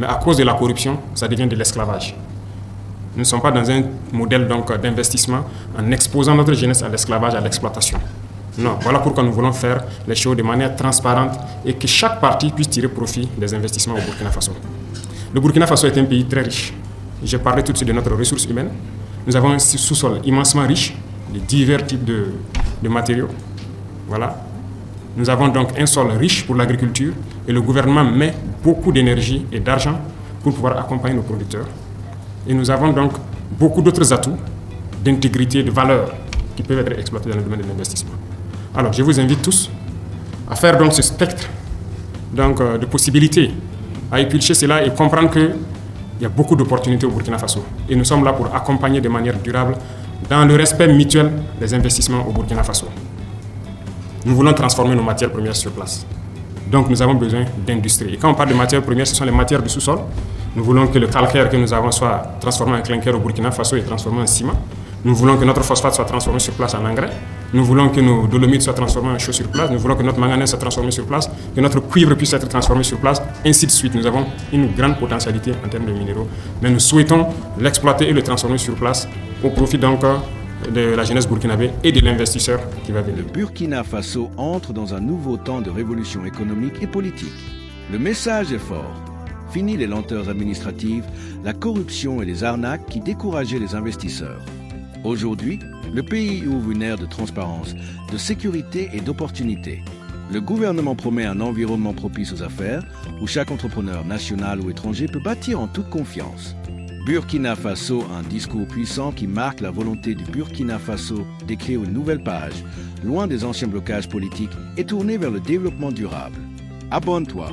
Mais à cause de la corruption, ça devient de l'esclavage. Nous ne sommes pas dans un modèle d'investissement en exposant notre jeunesse à l'esclavage, à l'exploitation. Non, voilà pourquoi nous voulons faire les choses de manière transparente et que chaque partie puisse tirer profit des investissements au Burkina Faso. Le Burkina Faso est un pays très riche. J'ai parlé tout de suite de notre ressource humaine. Nous avons un sous-sol immensement riche de divers types de matériaux. Voilà. Nous avons donc un sol riche pour l'agriculture et le gouvernement met beaucoup d'énergie et d'argent pour pouvoir accompagner nos producteurs. Et nous avons donc beaucoup d'autres atouts d'intégrité, de valeur qui peuvent être exploités dans le domaine de l'investissement. Alors, je vous invite tous à faire donc ce spectre de possibilités, à éplucher cela et comprendre qu'il y a beaucoup d'opportunités au Burkina Faso. Et nous sommes là pour accompagner de manière durable dans le respect mutuel des investissements au Burkina Faso. Nous voulons transformer nos matières premières sur place. Donc nous avons besoin d'industrie. Et quand on parle de matières premières, ce sont les matières du sous-sol. Nous voulons que le calcaire que nous avons soit transformé en clinker au Burkina Faso et transformé en ciment. Nous voulons que notre phosphate soit transformé sur place en engrais. Nous voulons que nos dolomites soient transformées en chaux sur place. Nous voulons que notre manganèse soit transformé sur place, que notre cuivre puisse être transformé sur place, ainsi de suite. Nous avons une grande potentialité en termes de minéraux, mais nous souhaitons l'exploiter et le transformer sur place au profit donc de la jeunesse burkinabé et de l'investisseur qui va venir. Le Burkina Faso entre dans un nouveau temps de révolution économique et politique. Le message est fort. Fini les lenteurs administratives, la corruption et les arnaques qui décourageaient les investisseurs. Aujourd'hui, le pays ouvre une ère de transparence, de sécurité et d'opportunité. Le gouvernement promet un environnement propice aux affaires où chaque entrepreneur national ou étranger peut bâtir en toute confiance. Burkina Faso, un discours puissant qui marque la volonté du Burkina Faso d'écrire une nouvelle page, loin des anciens blocages politiques et tourné vers le développement durable. Abonne-toi.